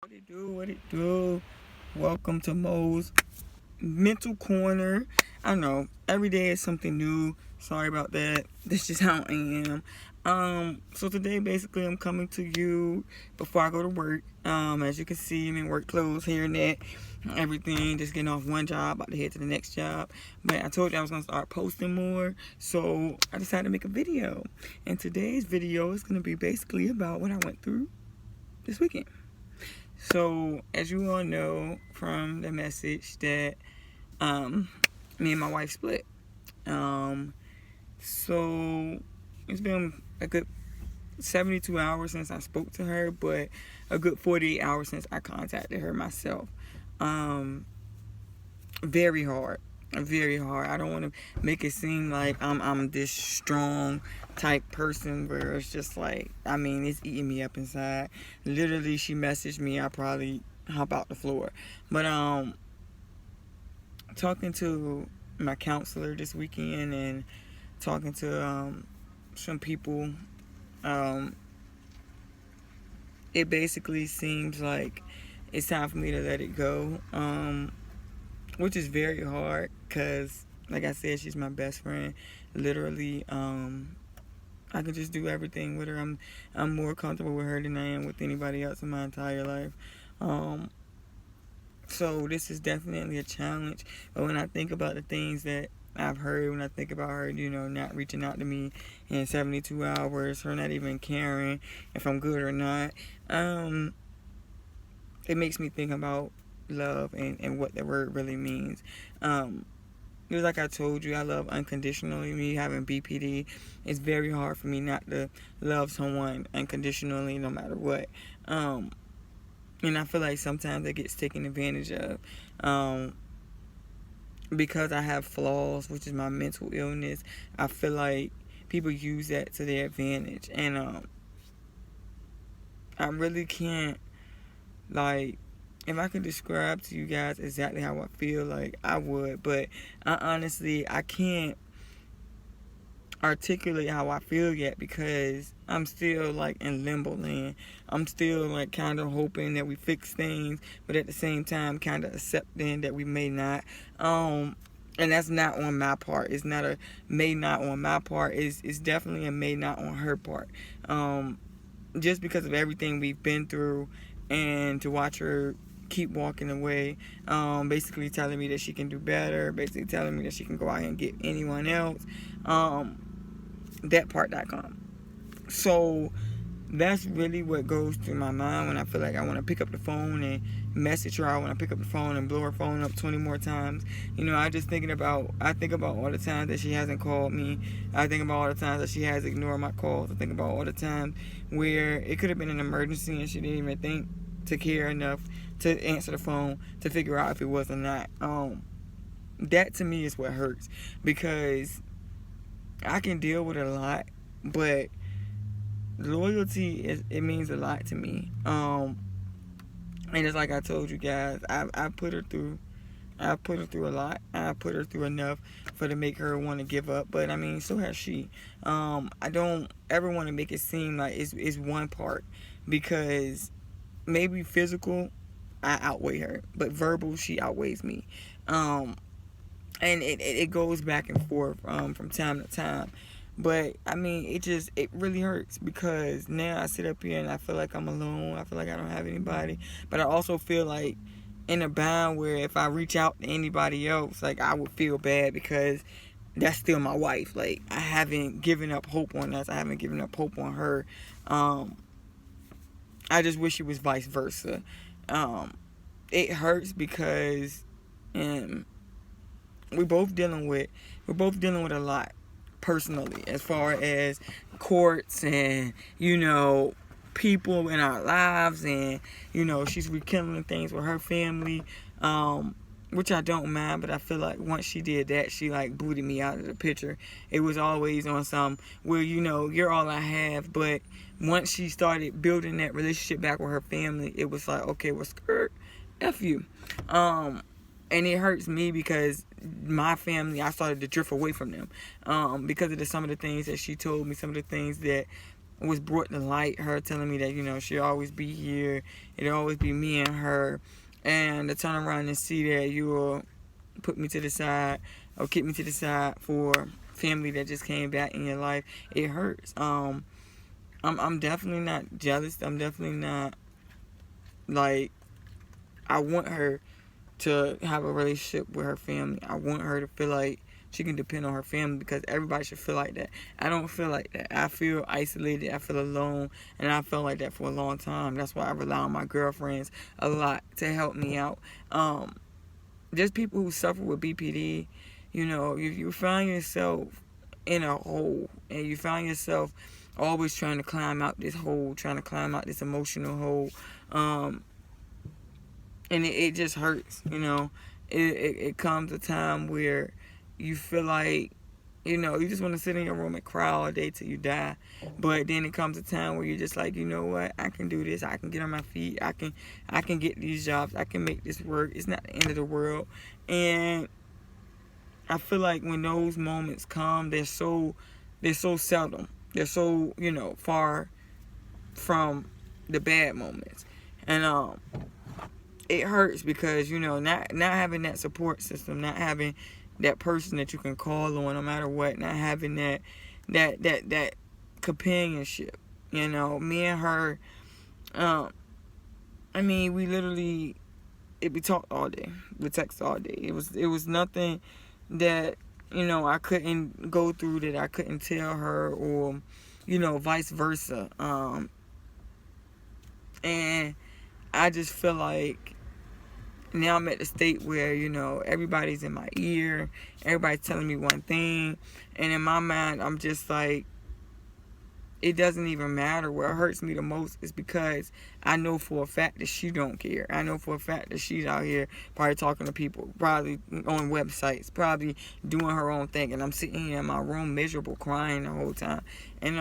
What it do? What it do? Welcome to Mo's Mental Corner. I know every day is something new. Sorry about that. That's just how I am. So today basically I'm coming to you before I go to work. As you can see, I'm in work clothes, hair and that, everything. Just getting off one job, about to head to the next job. But I told you I was gonna start posting more, so I decided to make a video. And today's video is gonna be basically about what I went through this weekend. So, as you all know from the message that me and my wife split. So it's been a good 72 hours since I spoke to her, but a good 48 hours since I contacted her myself. Very hard. Very hard. I don't want to make it seem like I'm this strong type person where it's just like, I mean, it's eating me up inside. Literally, she messaged me, I probably hop out the floor. But talking to my counselor this weekend and talking to some people, it basically seems like it's time for me to let it go. Which is very hard because, like I said, she's my best friend. Literally, I can just do everything with her. I'm more comfortable with her than I am with anybody else in my entire life. So this is definitely a challenge. But when I think about the things that I've heard, when I think about her, not reaching out to me in 72 hours, her not even caring if I'm good or not, it makes me think about love and what the word really means. Just like I told you, I love unconditionally. Me having BPD, it's very hard for me not to love someone unconditionally no matter what. And I feel like sometimes it gets taken advantage of. Because I have flaws, which is my mental illness, I feel like people use that to their advantage. And I really can't, like, if I could describe to you guys exactly how I feel, like, I would. But I can't articulate how I feel yet because I'm still, like, in limbo land. I'm still, like, kind of hoping that we fix things, but at the same time kind of accepting that we may not. And that's not on my part. It's not a may not on my part. It's definitely a may not on her part. Just because of everything we've been through, and to watch her keep walking away, basically telling me that she can do better, basically telling me that she can go out and get anyone else, that part.com. So that's really what goes through my mind when I feel like I want to pick up the phone and message her. I want to pick up the phone and blow her phone up 20 more times. I think about all the times that she hasn't called me. I think about all the times that she has ignored my calls. I think about all the times where it could have been an emergency and she didn't even think to care enough to answer the phone to figure out if it was or not. That to me is what hurts, because I can deal with it a lot, but loyalty it means a lot to me. And it's like I told you guys, I put her through a lot. I put her through enough to make her want to give up, but I mean, so has she. I don't ever want to make it seem like it's one part, because maybe physical I outweigh her, but verbal she outweighs me. And it goes back and forth from time to time. But I mean, it really hurts, because now I sit up here and I feel like I'm alone. I feel like I don't have anybody. But I also feel like in a bind where if I reach out to anybody else, like, I would feel bad, because that's still my wife. Like, I haven't given up hope on us. I haven't given up hope on her. I just wish it was vice versa. It hurts because we're both dealing with a lot personally, as far as courts and people in our lives, and she's rekindling things with her family, which I don't mind. But I feel like once she did that, she like booted me out of the picture. It was always on some, well, you're all I have. But once she started building that relationship back with her family, it was like, okay, well, skirt, F you. And it hurts me because my family, I started to drift away from them, because of some of the things that she told me, some of the things that was brought to light, her telling me that, she'll always be here, it'll always be me and her, and to turn around and see that you will put me to the side or keep me to the side for family that just came back in your life, it hurts. I'm definitely not jealous. I'm definitely not, like, I want her to have a relationship with her family. I want her to feel like she can depend on her family, because everybody should feel like that. I don't feel like that. I feel isolated. I feel alone. And I felt like that for a long time. That's why I rely on my girlfriends a lot to help me out. Just people who suffer with BPD, you find yourself in a hole, and you find yourself always trying to climb out this hole, trying to climb out this emotional hole. And it just hurts, It comes a time where you feel like, you just want to sit in your room and cry all day till you die. But then it comes a time where you're just like, you know what? I can do this. I can get on my feet. I can get these jobs. I can make this work. It's not the end of the world. And I feel like when those moments come, they're so seldom. They're so, far from the bad moments. And it hurts because, not having that support system, not having that person that you can call on no matter what, not having that companionship. Me and her, we literally, we talked all day, we text all day. It was nothing that, I couldn't go through, that I couldn't tell her, or, vice versa. And I just feel like now I'm at the state where, everybody's in my ear, everybody's telling me one thing, and in my mind, I'm just like, it doesn't even matter. What hurts me the most is because I know for a fact that she don't care. I know for a fact that she's out here probably talking to people, probably on websites, probably doing her own thing, and I'm sitting here in my room miserable, crying the whole time, and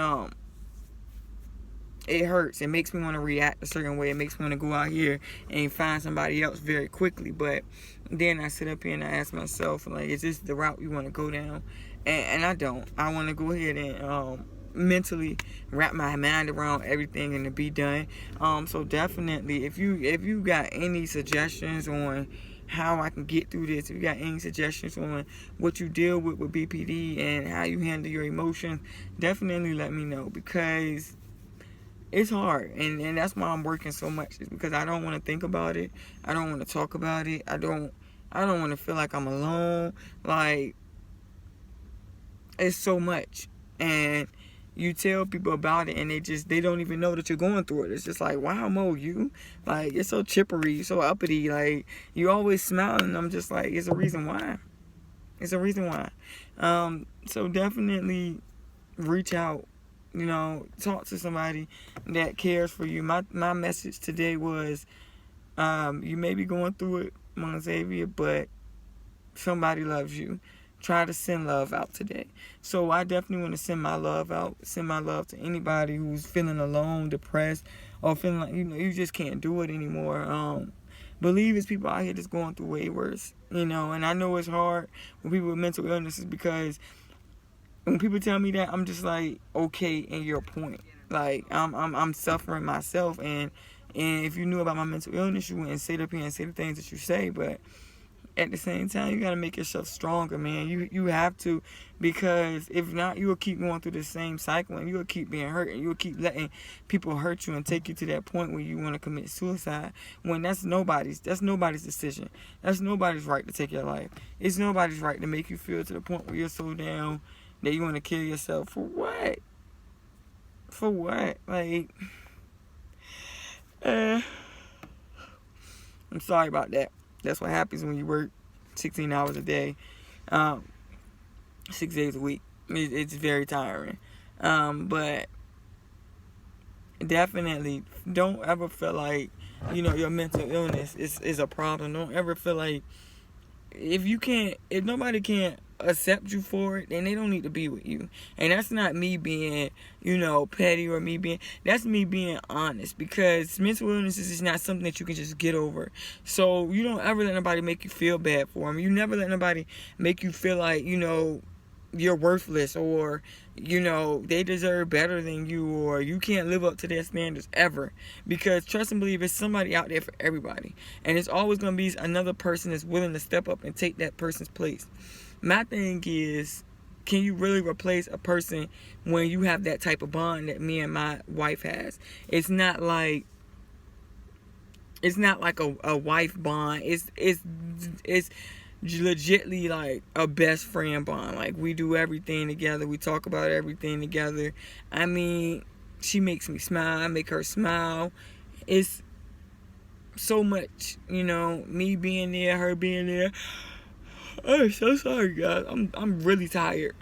it hurts. It makes me want to react a certain way. It makes me want to go out here and find somebody else very quickly. But then I sit up here and I ask myself, like, is this the route you want to go down? And I don't. I want to go ahead and mentally wrap my mind around everything and to be done. So definitely, if you got any suggestions on how I can get through this, if you got any suggestions on what you deal with BPD and how you handle your emotions, definitely let me know, because it's hard, and that's why I'm working so much. It's because I don't want to think about it. I don't want to talk about it. I don't want to feel like I'm alone. Like, it's so much, and you tell people about it, and they don't even know that you're going through it. It's just like, wow, Mo, you, like, you're so chippery, you're so uppity, like, you always smiling. I'm just like, it's a reason why. It's a reason why. So definitely reach out. Talk to somebody that cares for you. My message today was, you may be going through it, Mount Xavier, but somebody loves you. Try to send love out today. So I definitely want to send my love out. Send my love to anybody who's feeling alone, depressed, or feeling like, you just can't do it anymore. Believe it's people out here that's going through way worse. And I know it's hard with people with mental illnesses, because when people tell me that, I'm just like, okay, in your point. Like, I'm suffering myself, and if you knew about my mental illness, you wouldn't sit up here and say the things that you say. But at the same time, you gotta make yourself stronger, man. You have to, because if not, you will keep going through the same cycle, and you will keep being hurt, and you will keep letting people hurt you and take you to that point where you want to commit suicide, when that's nobody's decision. That's nobody's right to take your life. It's nobody's right to make you feel to the point where you're so down that you want to kill yourself. For what? For what? Like, I'm sorry about that. That's what happens when you work 16 hours a day, 6 days a week. It's very tiring. But definitely don't ever feel like, your mental illness is a problem. Don't ever feel like, if nobody can't accept you for it, then they don't need to be with you. And that's not me being, petty, or that's me being honest, because mental illness is not something that you can just get over. So you don't ever let nobody make you feel bad for them. You never let nobody make you feel like, you're worthless, or they deserve better than you, or you can't live up to their standards ever. Because trust and believe, there's somebody out there for everybody, and it's always going to be another person that's willing to step up and take that person's place. My thing is, can you really replace a person when you have that type of bond that me and my wife has? It's not like a wife bond. It's legitly like a best friend bond. Like, we do everything together. We talk about everything together. I mean, she makes me smile. I make her smile. It's so much, me being there, her being there. I'm so sorry, guys. I'm really tired.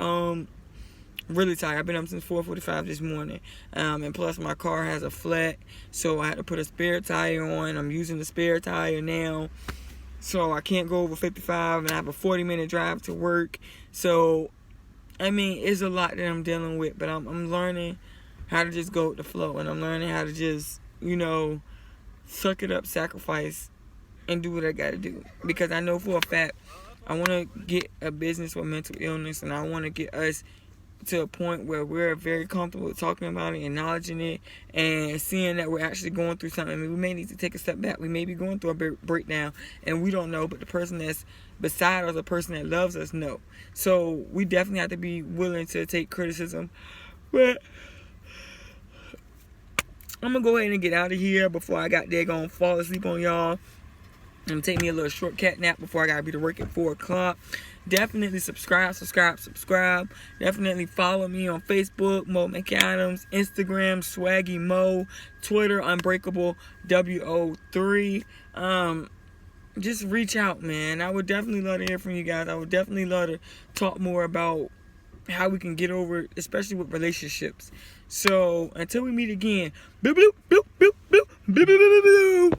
Really tired. I've been up since 4:45 this morning. And plus my car has a flat, so I had to put a spare tire on. I'm using the spare tire now, so I can't go over 55, and I have a 40-minute drive to work. So, I mean, it's a lot that I'm dealing with, but I'm learning how to just go with the flow, and I'm learning how to just, suck it up, sacrifice, and do what I gotta do. Because I know for a fact I want to get a business with mental illness, and I want to get us to a point where we're very comfortable talking about it, acknowledging it, and seeing that we're actually going through something. I mean, we may need to take a step back. We may be going through a breakdown, and we don't know, but the person that's beside us, the person that loves us, know. So we definitely have to be willing to take criticism. But I'm going to go ahead and get out of here before I got there going to fall asleep on y'all. I'm going to take me a little short cat nap before I got to be to work at 4 o'clock. Definitely subscribe. Definitely follow me on Facebook, Mo McAdams, Instagram, Swaggy Mo, Twitter, Unbreakable WO3. Just reach out, man. I would definitely love to hear from you guys. I would definitely love to talk more about how we can get over it, especially with relationships. So until we meet again, boop, boop, boop, boop, boop, boop, boop, boop, boop.